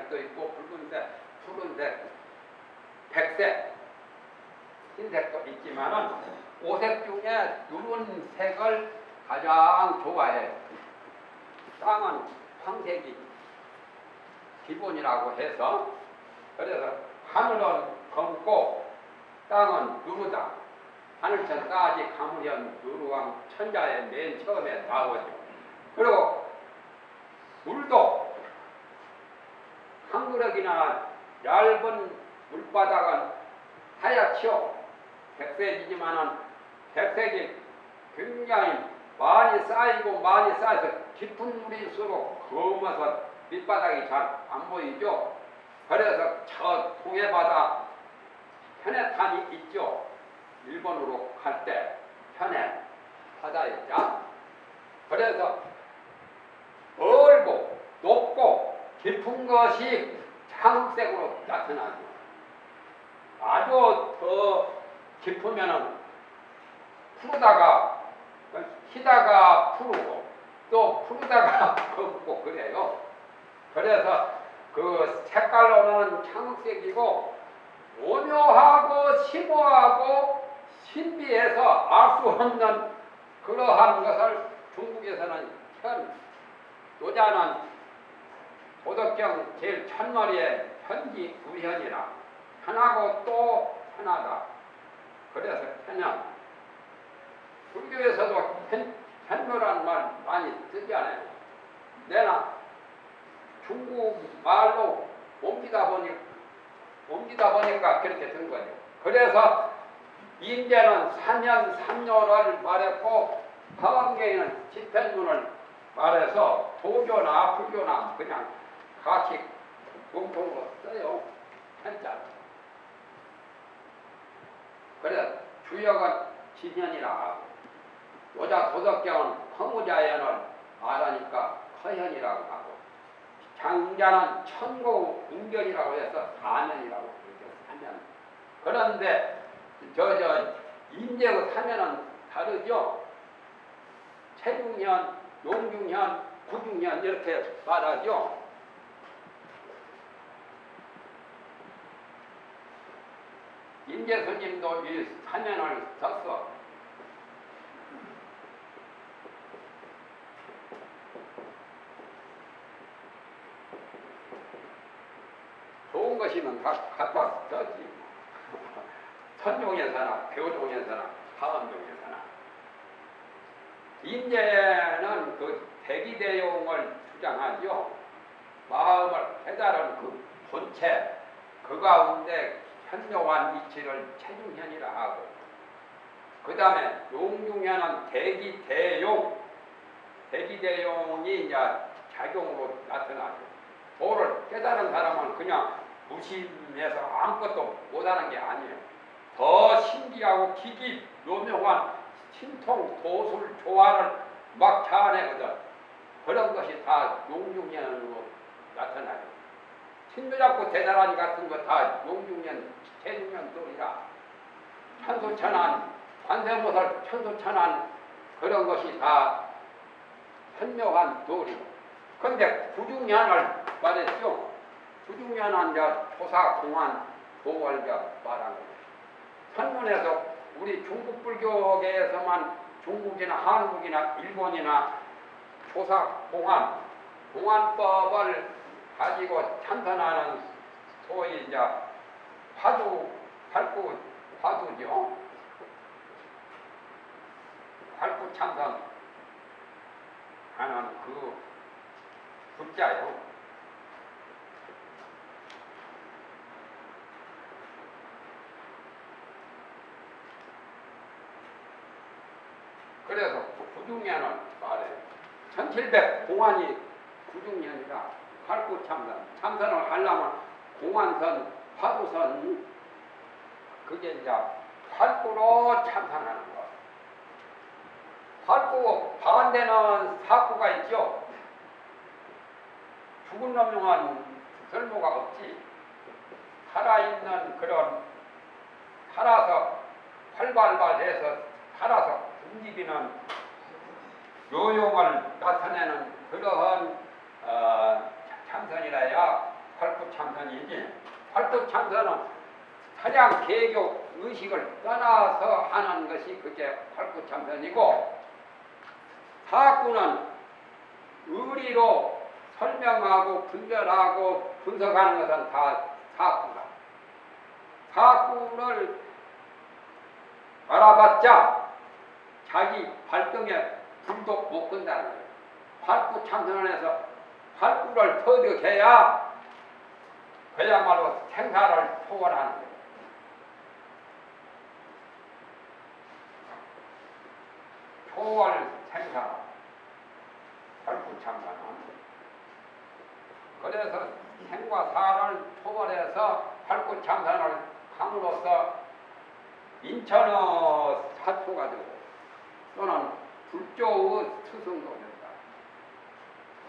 색도 있고 붉은색, 푸른색, 백색, 흰색도 있지만은 오색 중에 누런 색을 가장 좋아해요. 땅은 황색이 기본이라고 해서 그래서 하늘은 검고 땅은 누르다. 하늘천까지 가무련 누르왕 천자의 맨 처음에 나오죠. 그리고 물도 한 그릇이나 얇은 물바닥은 하얗죠. 백색이지만은 백색이 굉장히 많이 쌓이고 많이 쌓여서 깊은 물일수록 검어서 밑바닥이 잘 안 보이죠. 그래서 저 동해바다 편해탄이 있죠. 일본으로 갈 때 편해 바다에 있자. 그래서 넓고 높고 깊은 것이 창색으로 나타나죠. 아주 더 깊으면은 푸르다가 희다가 푸르고 또 푸르다가 검고 그래요. 그래서 그 색깔로는 창색이고 오묘하고 심오하고 신비해서 알 수 없는 그러한 것을 중국에서는 현 노자는 도덕경 제일 첫머리에 현지 우현이라 현하고 또 현하다. 그래서 현현. 불교에서도 현묘라는 말 많이 쓰잖아요. 내가 중국 말로 옮기다 보니까 그렇게 된 거죠. 그래서 인제는 삼현 삼묘를 말했고 화엄경에는 집현문을 말해서 도교나 불교나 그냥 같이 공통으로 써요. 한자. 그래서 주역은 진현이라 하고 노자 도덕경은 허무자연을 말하니까 허현이라고 하고 장자는 천고 운견이라고 해서 사면이라고 그렇게 사면. 그런데 인제의 사면은 다르죠. 체중현, 용중현, 구중현 이렇게 말하죠. 인제 스님도 이 사면을 썼어. 좋은 것이면 갖다 썼지. 선종에서나 교종에서나 화엄종에서나. 인제는 그 대기대용을 주장하죠. 마음을 깨달은 그 본체, 그 가운데 현묘한 이치를 체중현이라 하고, 그 다음에 용중현은 대기대용, 대기대용이 이제 작용으로 나타나죠. 도를 깨달은 사람은 그냥 무심해서 아무것도 못하는 게 아니에요. 더 신기하고 기기 묘명한 신통, 도술, 조화를 막 자아내거든. 그런 것이 다 용중현으로 나타나요. 신묘잡고 대단하니 같은 거 다 용중현, 체중현 도리라. 천수천안, 관세모살 천수천안 그런 것이 다 현묘한 도리고. 그런데 구중현을 말했죠. 구중현은 이제 토사, 공안, 도를 말한 거예요. 선문에서 우리 중국 불교계에서만 중국이나 한국이나 일본이나 토사, 공안, 공안법을 가지고 참선하는 소위 이제 화두, 활구, 화두죠. 활구 참선 하는 그 불자요. 그래서 구중년을 말해요. 1700 공안이 구중년이라 활구 참선. 참선을 하려면 공안선, 화두선 그게 이제 활구로 참선하는 거. 활구 반대는 사구가 있죠. 죽은 놈용한 설모가 없지. 살아있는 그런 살아서 활발발해서 살아서 움직이는 요용을 나타내는 그러한 참선이라야 활구 참선이지 활구참선은 사량 개교 의식을 떠나서 하는 것이 그게 활구참선이고 사구는 의리로 설명하고 분별하고 분석하는 것은 다 사구다. 사구를 알아봤자 자기 발등에 불도 못 끈다는 거예요. 활구참선에서 활구를 터득해야 그야말로 생사를 초월하는 거예요. 초월 생사 활구참선은 그래서 생과 사를 초월해서 활구참선을 함으로써 인천의 사초가 되고 또는 불조의 스승도 된다.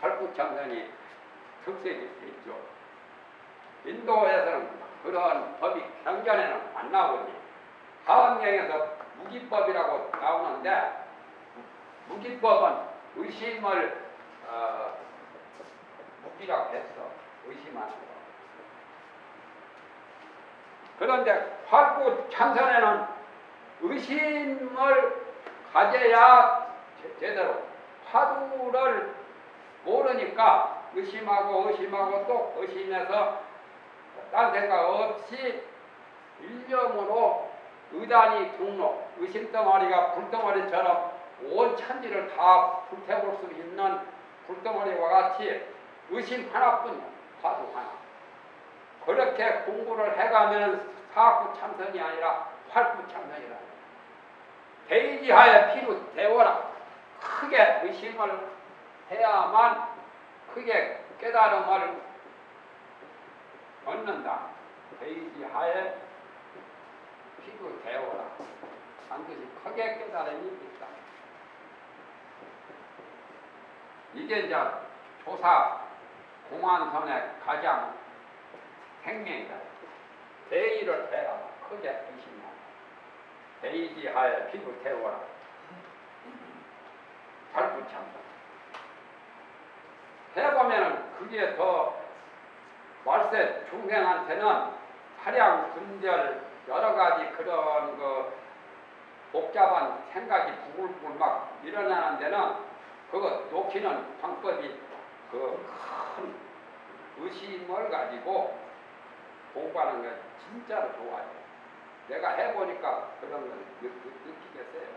활구참선이 특색이 있죠. 인도에서는 그러한 법이 경전에는 안 나오거든요. 하원경에서 무기법이라고 나오는데 무기법은 의심을 무기라고 했어. 의심하는 거. 그런데 활구참선에는 의심을 가져야 제대로 화두를 모르니까 의심하고 또 의심해서 딴 생각 없이 일념으로 의단이 통로 의심덩어리가 불덩어리처럼 온 천지를 다 불태울 수 있는 불덩어리와 같이 의심 하나뿐 화두 하나. 그렇게 공부를 해가면 사구참선이 아니라 활구참선이라. 대의지하에 피로 대워라. 크게 의심을 해야만 크게 깨달음을 얻는다. 대의지하에 피로 대워라. 반드시 크게 깨달음이 있다. 이게 이제 조사 공안선의 가장 생명이다. 대의를 해라. 크게 의심하라. 대의지하에 피로 태워라. 활구참선. 해보면은 그게 더 말세 중생한테는 사량, 분별, 여러 가지 그런 그 복잡한 생각이 부글부글 막 일어나는 데는 그거 놓기는 방법이 그 큰 의심을 가지고 공부하는 게 진짜로 좋아요. 내가 해보니까 그런 걸 느끼겠어요.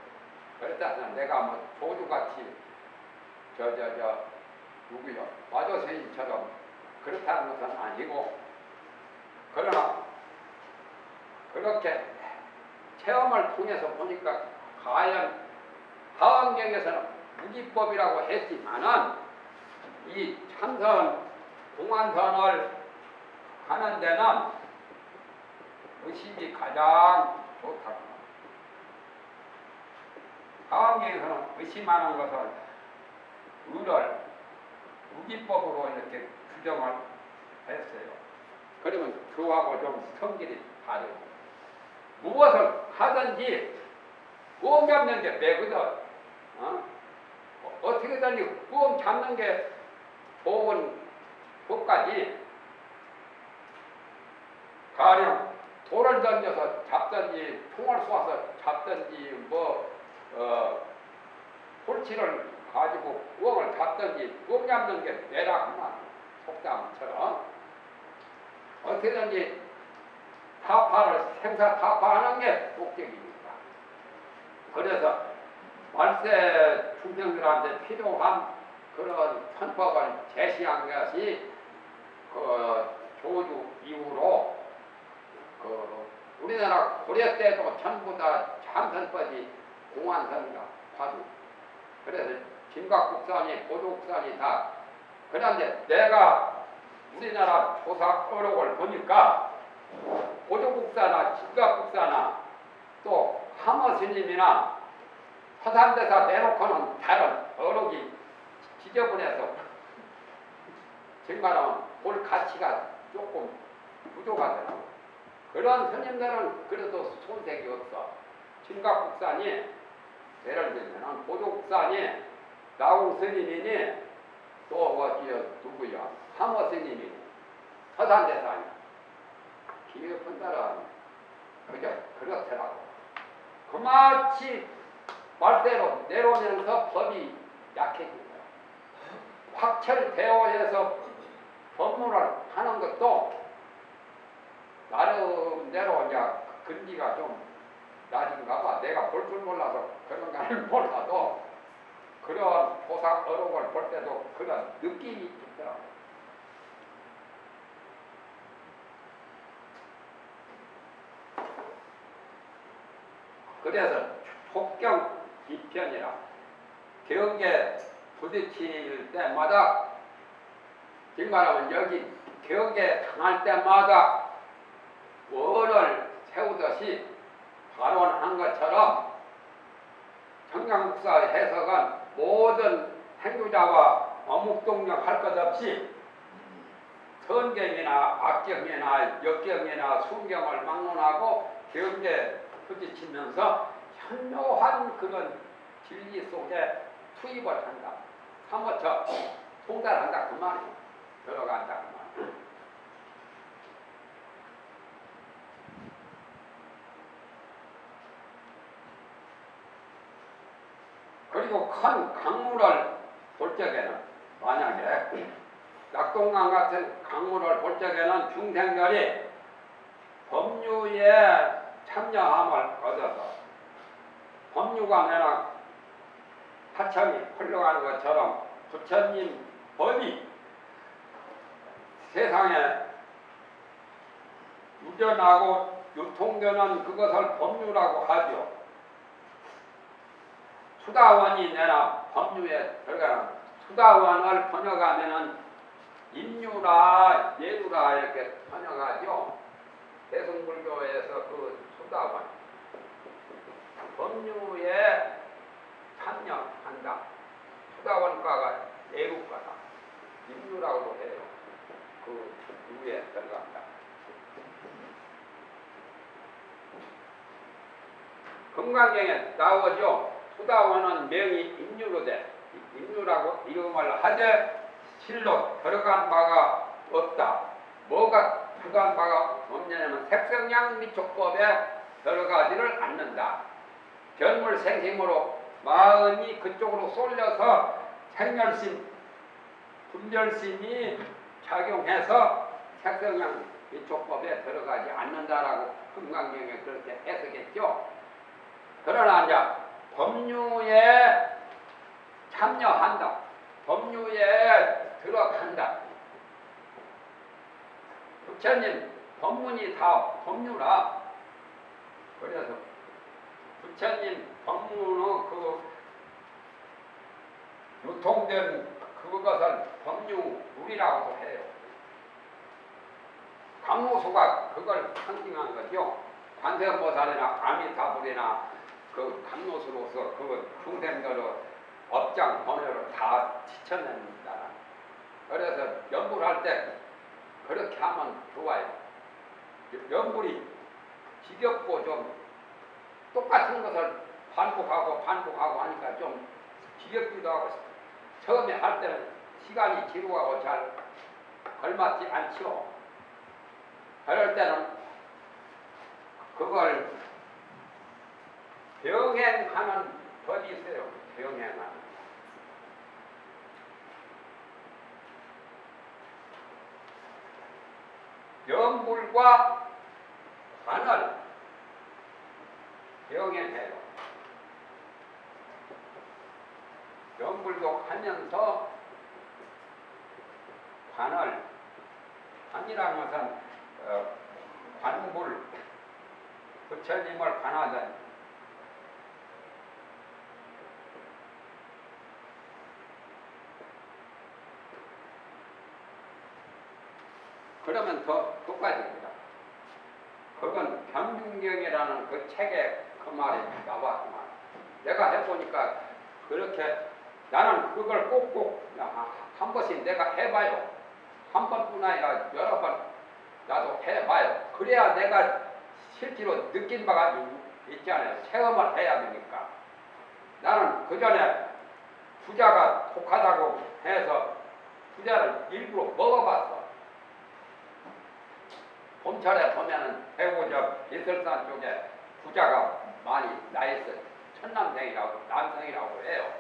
그렇다면 내가 뭐 조주같이 누구요? 마조선생님처럼 그렇다는 것은 아니고 그러나 그렇게 체험을 통해서 보니까 과연 하원경에서는 무기법이라고 했지만은 이 참선 공안선을 하는 데는 의식이 가장 좋다고. 하원경에서는 의심하는 것을 의를 무기법으로 이렇게 규정을 했어요. 그러면 그하고 좀 성질이 다르고 무엇을 하든지 꽁 잡는 게 매거든. 어떻게든 꽁 잡는 게 좋은 것까지 가령 돌을 던져서 잡든지 총을 쏘아서 잡든지 홀치를 가지고 꽁을 잡든지 꽁 잡는 게 매라구만 속담처럼 어떻게든지 생사 타파하는 게 목적입니다. 그래서 말세 중생들한테 필요한 그런 편법을 제시한 것이 그 조주 이후로 그 우리나라 고려 때도 전부 다 참선법이 공안선과 화두. 그래서 진각국산이 보도국산이 다. 그런데 내가 우리나라 조사 어록을 보니까 보도국사나 진각국사나 또 함어스님이나 화산대사 내놓고는 다른 어록이 지저분해서 정말은 볼 가치가 조금 부족하더라고. 그런 스님들은 그래도 손색이 없어. 진각국산이 예를 들면 보도국산이 나홍 스님이니 또 누구야 함어 스님이니 허산대사 아니야. 깊은 데는 그저 그렇더라고. 그마치 말대로 내려오면서 법이 약해진 거야. 확철대오해서 법문을 하는 것도 나름대로 이제 근기가 좀 낮은가 봐. 내가 볼 줄 몰라서 그런 거는 몰라도 그런 보살 어록을 볼 때도 그런 느낌이 있더라고. 그래서 촉경 이편이라 경계 부딪힐 때마다 지금 말하면 여기 경계 당할 때마다 원을 세우듯이 발언한 것처럼 청량국사의 해석은 모든 행주자와 어묵동력 할 것 없이 선경이나 악경이나 역경이나 순경을 막론하고 경계에 부딪히면서 현묘한 그런 진리 속에 투입을 한다. 사모처 통달한다 그 말이에요. 들어간다 그 말이에요. 그리고 큰 강물을 볼 적에는 만약에 낙동강 같은 강물을 볼 적에는 중생들이 법류에 참여함을 얻어서 법류가 내나 하청이 흘러가는 것처럼 부처님 법이 세상에 유전하고 유통되는 그것을 법류라고 하죠. 수다원이 내나 법류에 들어가는 수다원을 번역하면은 인유라 예루라 이렇게 번역하죠. 대승불교에서 그 수다원 법류에 참여한다. 수다원과가 예루과다. 인유라고도 해요. 그 유에 들어간다. 금강경에 나오죠. 수다원은 명이 인유로 돼. 인유라고 이름을 하되 실로 들어간 바가 없다. 뭐가 들어간 바가 없냐면 색성양 미촉법에 들어가지를 않는다. 견물생심으로 마음이 그쪽으로 쏠려서 생멸심, 분별심이 작용해서 색성양 미촉법에 들어가지 않는다라고 금강경에 그렇게 해석했죠. 그러나 이제 법류에 참여한다. 법류에 들어간다. 부처님 법문이 다 법류라. 그래서 부처님 법문의 그 유통된 그것을 법류물이라고도 해요. 감로수가 그걸 상징한 거죠. 관세음보살이나 아미타불이나 그 감로수로서 그 중생들의 업장 번호를 다 지쳐냅니다. 그래서 연불할 때 그렇게 하면 좋아요. 연불이 지겹고 좀 똑같은 것을 반복하고 하니까 좀 지겹기도 하고 처음에 할 때는 시간이 지루하고 잘 걸맞지 않죠. 그럴 때는 그걸 병행하는 법이 있어요. 병행하는. 연불과 관을 병행해요. 연불도 하면서 관이라는 것은 관불, 부처님을 관하던 그러면 더 똑같습니다. 그건 경중경이라는 그 책에 그 말이 나왔구만. 내가 해보니까 그렇게 나는 그걸 꼭꼭 한 번씩 내가 해봐요. 한 번뿐 아니라 여러 번 나도 해봐요. 그래야 내가 실제로 느낀 바가 있잖아요. 체험을 해야 되니까. 나는 그 전에 부자가 독하다고 해서 부자를 일부러 먹어봤어. 봄철에 보면은 대구 저 이설산 쪽에 부자가 많이 나 있어요. 천남생이라고 남생이라고 해요.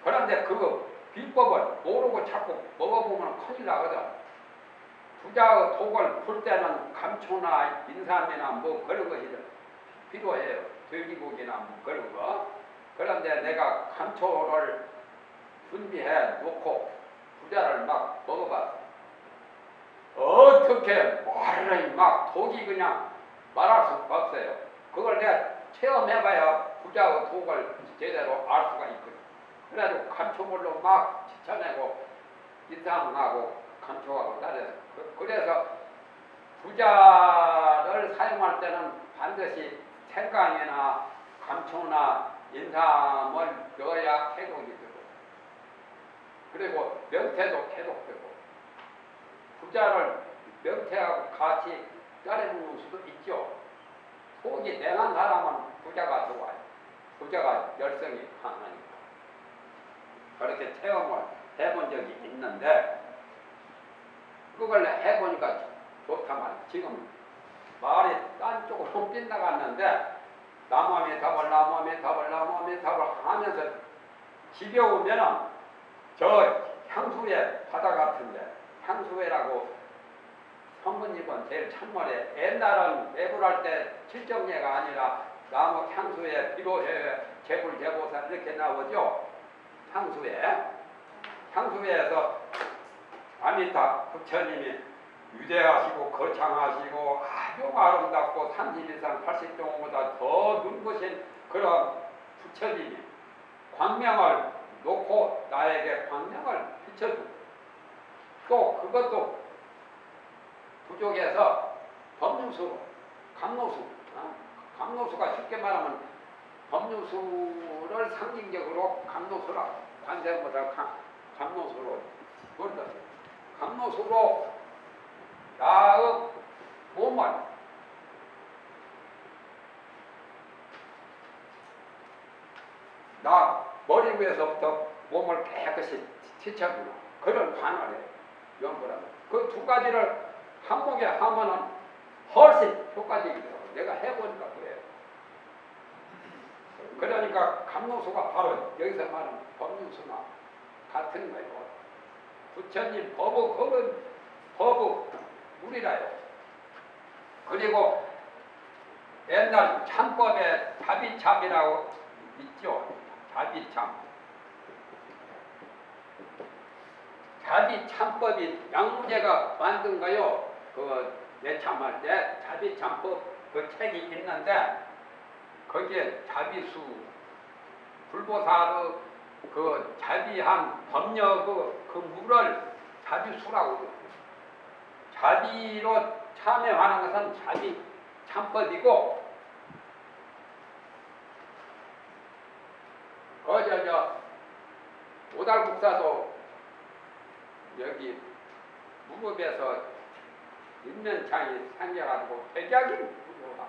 그런데 그 비법을 모르고 자꾸 먹어보면 큰일 나거든. 부자의 독을 풀 때는 감초나 인삼이나 뭐 그런 것이 필요해요. 돼지고기나 뭐 그런 거. 그런데 내가 감초를 준비해 놓고 부자를 막 먹어봤어. 어떻게 말을 막 독이 그냥 말할 수가 없어요. 그걸 내가 체험해봐야 부자의 독을 제대로 알 수가 있거든. 그래가지고 감초물로 막 지쳐내고 인삼하고 감초하고 따라서 그래서 부자를 사용할 때는 반드시 생강이나 감초나 인삼을 넣어야 해독이 되고 그리고 명태도 해독되고 부자를 명태하고 같이 따라 먹는 수도 있죠. 속이 냉한 사람은 부자가 좋아요. 부자가 열성이 강하니까. 그렇게 체험을 해본 적이 있는데 그걸 해보니까 좋단 말이에요. 지금 말이 딴 쪽으로 빗나갔는데 나무함이 답을 하면서 집에 오면은 저 향수회 바다 같은데 향수회라고 성분입은 제일 찬물에 옛날은 매불할 때 칠정례가 아니라 나무 향수회 비로회 제불제보사 이렇게 나오죠. 향수회에서 아미타 부처님이 위대하시고 거창하시고 아주 아름답고 30 이상 80종보다 더 눈부신 그런 부처님이 광명을 놓고 나에게 광명을 비춰주고 또 그것도 부족해서 법류수로 감로수가 쉽게 말하면 법류수를 상징적으로 감로수라 관세음보다 감로수로 부르거든요. 감로수로 나의 몸을 나 머리 위에서부터 몸을 깨끗이 씻어주는 그런 관을 해요. 연구라면 그 두 가지를 한목에 하면은 훨씬 효과적이더라고요. 내가 해보니까 그래요. 그러니까 감로수가 바로 여기서 말하는 법륜수나 같은 거예요. 부처님 법은 우리라요. 그리고 옛날 참법에 자비참이라고 있죠. 자비참법이 양무제가 만든 거요. 그 예참할 때 자비참법 그 책이 있는데 거기에 자비수 불보살의 그 자비한 법력 그 물을 자비수라고 그래요. 자비로 참여하는 것은 자비 참법이고 오달국사도 여기 무급에서 인면창이 생겨가지고 백약인 부부가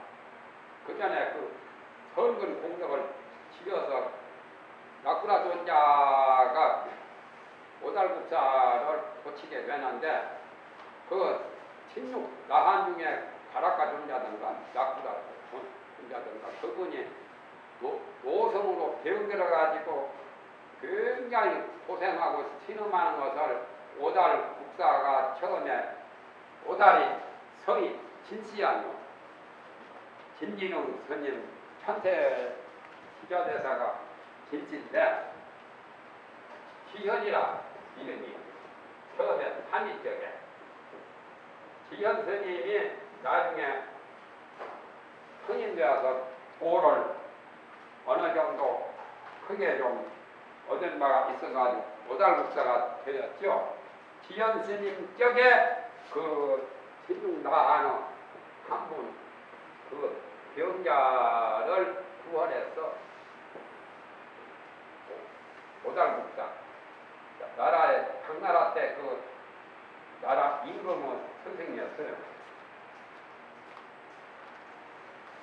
그 전에 그 선근 공덕을 지어서 나쿠라 존자가 오달국사를 고치게 되는데 그 16 나한 중에 가라카 존자든가 나쿠라 존자든가 그분이 노성으로 병들어가지고 굉장히 고생하고 신음하는 것을 오달 국사가 처음에 오달이 성이 진시안요 진기능 스님 천태 시자대사가 진시인데 지현이라 이름이 처음에 한의적에 지현 스님이 나중에 스님 되어서 도를 어느 정도 크게 좀 얻은 바가 있어가지고 오달국사가 되었죠. 지현 스님 쪽에 그 신중나하는 한 분 그 병자를 구원해서 오달국사 나라의 당나라 때 그 나라 임금의 선생이었어요.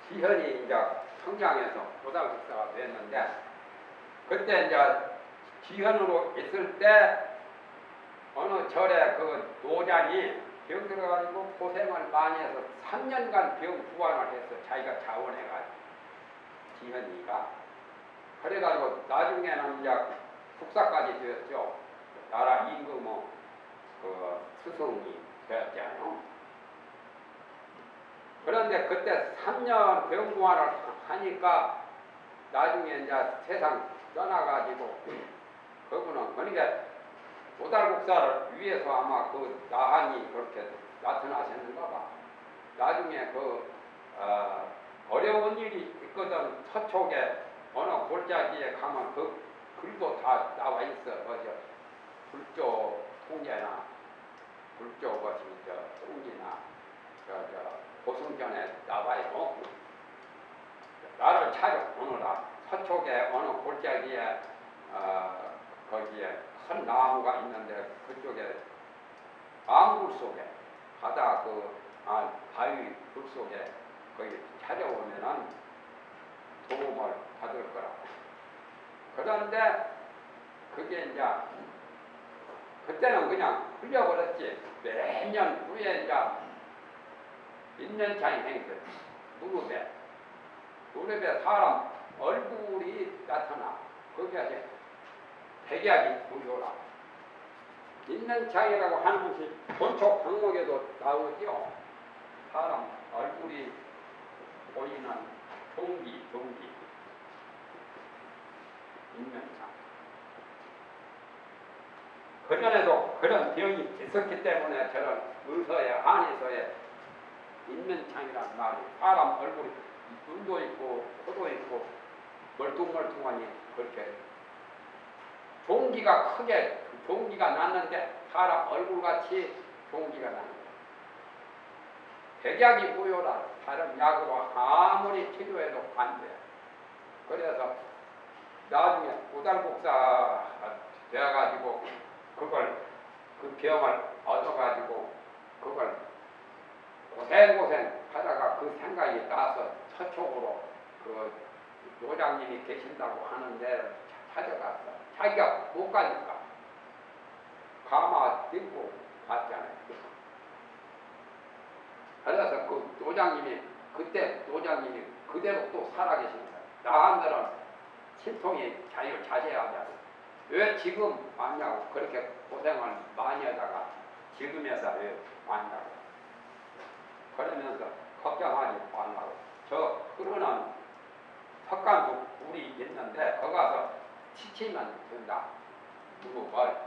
지현이 이제 성장해서 오달국사가 됐는데 그때 이제 지현으로 있을 때 어느 절에 그 노장이 병 들어가지고 고생을 많이 해서 3년간 병 구안을 해서 자기가 자원해가지고 지현이가 그래가지고 나중에는 이제 국사까지 되었죠. 나라 임금 그 스승이 되었잖아요. 그런데 그때 3년 병 구안을 하니까 나중에 이제 세상 떠나가지고 그분은 그러니까 오달국사를 위해서 아마 그 나한이 그렇게 나타나셨는가 봐. 나중에 어려운 일이 있거든. 서쪽에 어느 골짜기에 가면 그 글도 다 나와 있어. 불조 통제나 불조 것이 통지나 고승전에 나와 있고 나를 찾아오느라 서쪽에 어느 골짜기에 거기에 큰 나무가 있는데 그쪽에 암굴 속에 바다 바위 굴 속에 거기 찾아오면은 도움을 받을 거라. 그런데 그게 이제 그때는 그냥 흘려버렸지. 몇 년 후에 이제 인연차이 행세 무릎에 사람 얼굴이 나타나. 거기가 이제 백약이 보여라. 인연차이라고 하는 것이 본초 항목에도 나오죠. 사람 얼굴이 보이는 종기 인연차. 그전에도 그런 병이 있었기 때문에 저런 한의서에 인면창이라는 말이 사람 얼굴이 눈도 있고 코도 있고 멀뚱멀뚱하니 그렇게 종기가 크게 종기가 났는데 사람 얼굴같이 종기가 나는 거예요. 백약이 무효라. 다른 약으로 아무리 치료해도 안 돼. 그래서 나중에 오달국사가 되어가지고 그 병을 얻어가지고 그걸 고생 하다가 그 생각이 나서 서쪽으로 그 요장님이 계신다고 하는데 찾아갔어. 자기가 못 가니까 가마 딛고 갔잖아요. 그래서 그 노장님이 그때 노장님이 그대로 또 살아계신 거예요. 나한테는 신통이 자유자재하자. 왜 지금 왔냐고. 그렇게 고생을 많이 하다가 지금에서 왜 왔냐고. 그러면서 걱정하지 말라고. 저 흐르는 석간도 물이 있는데 거기 가서 치치면 된다. 무릎을.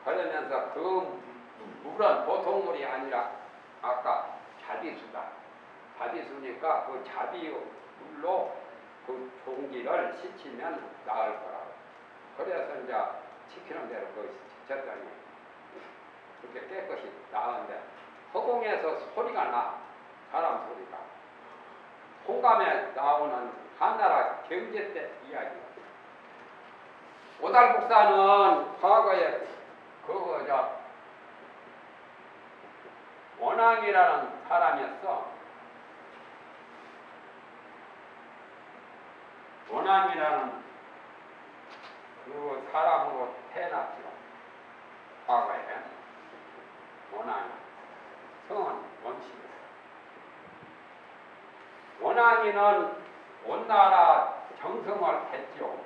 그러면서 그 물은 보통 물이 아니라 아까 자비수다. 자비수니까 그 자비물로 그 종기를 씻히면 나을 거라고. 그래서 이제 시키는 대로 그 씻혔더니 그렇게 깨끗이 나은데 허공에서 소리가 나. 사람 소리가. 홍감에 나오는 한나라 경제 때 이야기. 오달국사는 과거에 원앙이라는 사람이었어. 원앙이라는 그 사람으로 태어났죠. 과거에. 원앙. 성은 원씨였어. 원앙이는 온나라 정성을 했죠.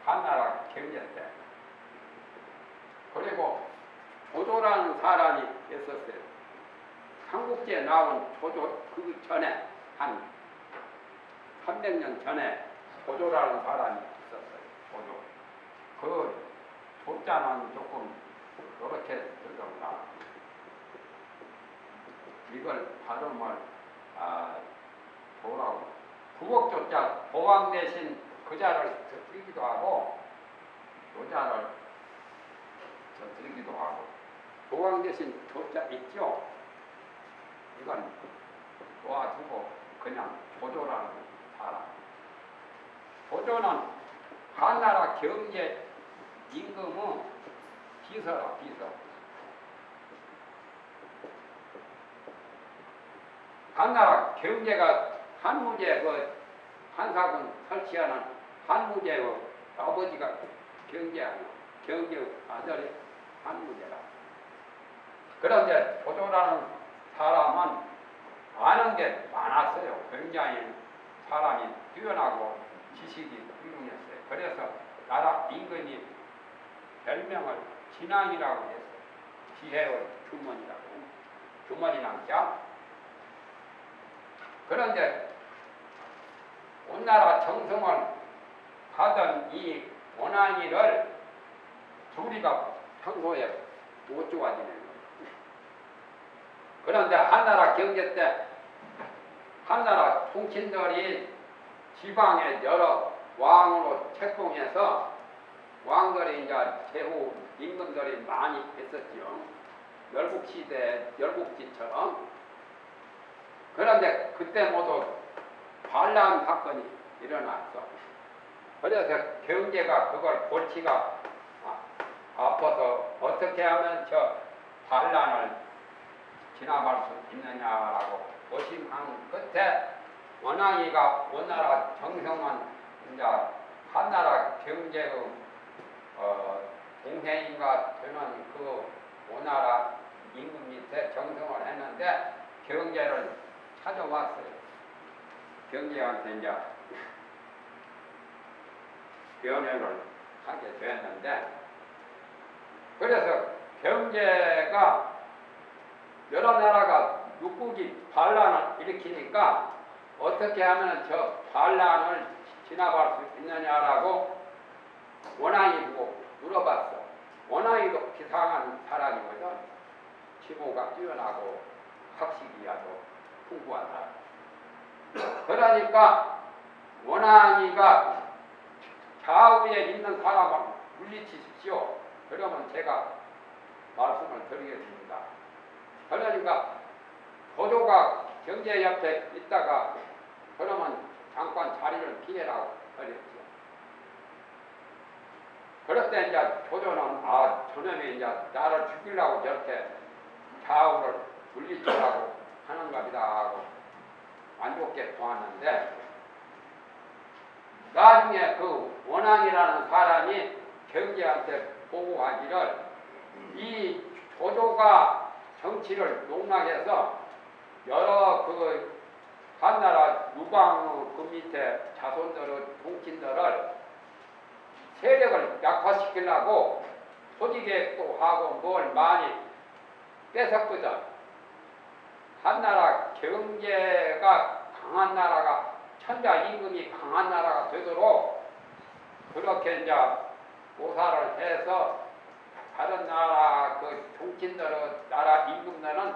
한나라 경제 때. 그리고 조조라는 사람이 있었어요. 삼국지에 나온 조조 그 전에 한 300년 전에 조조라는 사람이 있었어요. 조조. 그 조자는 조금 그렇게 들던가. 이걸 발음을 뭐라고 국어조자 보왕 대신 그 자를 드리기도 하고 조자를 드리기도 하고 보왕 대신 조자 있죠. 이건 놓아두고 그냥 조조라는 사람. 조조는 한나라 경제 임금의 비서라. 비서. 한나라 경제가 한무제 그 한사군 설치하는 한무제의 아버지가 경제 아들이 한무제라. 그런데 조조라는 사람은 아는 게 많았어요. 굉장히 사람이 뛰어나고 지식이 훌륭했어요. 그래서 나라 임금이 별명을 진왕이라고 했어요. 지혜의 주머니라고. 주머니란 자. 그런데 온나라 정성을 하던 이 원한이를 둘이가 평소에 못 좋아지는 거예요. 그런데 한나라 경제 때 한나라 통친들이 지방에 여러 왕으로 책봉해서 왕들이 이제 제후 임금들이 많이 했었죠. 열국시대 열국지처럼. 그런데 그때 모두 반란 사건이 일어났어. 그래서 경제가 그걸 골치가 아파서 어떻게 하면 저 반란을 진압할 수 있느냐라고 고심한 끝에 원왕이가 원나라 정성은 이제 한나라 경제의 동생인가 되는 그 원나라 임금 밑에 정성을 했는데 경제를 찾아왔어요. 경제한테 이제 변호를 하게 됐는데 그래서 경제가 여러 나라가 육국이 반란을 일으키니까 어떻게 하면 저 반란을 진압할 수 있느냐라고 원왕이 보고 물어봤어. 원왕이도 기상한 사람이거든. 지모가 뛰어나고 학식이야도 풍부한 사람. 그러니까 원왕이가 좌우에 있는 사람을 물리치십시오. 그러면 제가 말씀을 드리겠습니다. 그러니까 조조가 경제 옆에 있다가 그러면 잠깐 자리를 피해라고 그랬죠. 그럴 때 이제 조조는 저놈이 이제 나를 죽이려고 저렇게 좌우를 물리치려고 하는 겁니다 하고 안 좋게 보았는데 나중에 그 원왕이라는 사람이 경제한테 보고하기를 이 조조가 정치를 농락해서 여러 그 한나라 유방 그 밑에 자손들의 동친들을 세력을 약화시키려고 토지계획도 하고 뭘 많이 뺏었거든. 한나라 경제가 강한 나라가 천자 임금이 강한 나라가 되도록 그렇게 이제 모사를 해서 다른 나라 그 종친들의 나라 임금들은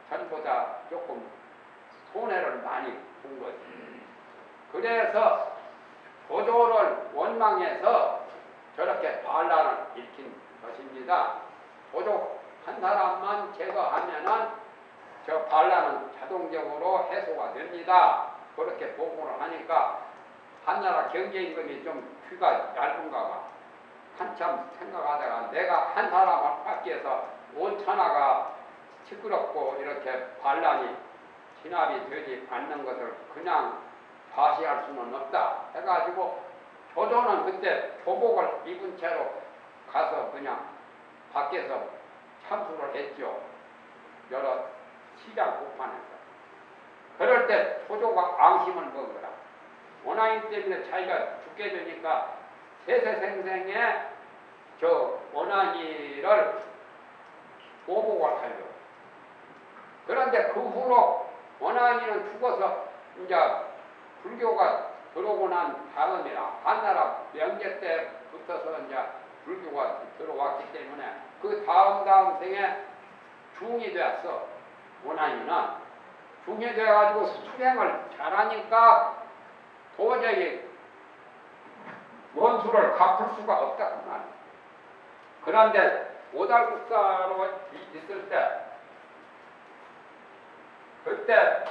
전부 다 조금 손해를 많이 본 거지. 그래서 조조를 원망해서 저렇게 반란을 일으킨 것입니다. 조조 한 사람만 제거하면은 저 반란은 자동적으로 해소가 됩니다. 그렇게 보고를 하니까 한나라 경제임금이 좀 귀가 얇은가 봐. 한참 생각하다가 내가 한 사람을 밖에서 온 천하가 시끄럽고 이렇게 반란이 진압이 되지 않는 것을 그냥 과시할 수는 없다 해가지고 조조는 그때 교복을 입은 채로 가서 그냥 밖에서 참수를 했죠. 여러 시장 곳판에서. 그럴 때 조조가 앙심을 먹으라. 원왕이 때문에 자기가 죽게 되니까 세세생생에 저 원왕이를 보복을 하려고. 그런데 그 후로 원왕이는 죽어서 이제 불교가 들어오고 난 다음이라 한나라 명제 때부터서 이제 불교가 들어왔기 때문에 그 다음 생에 중이 되었어. 원왕이는 중이 되어가지고 수행을 잘하니까 도저히 원수를 갚을 수가 없다 그 말. 그런데 오달국사로 있을 때 그때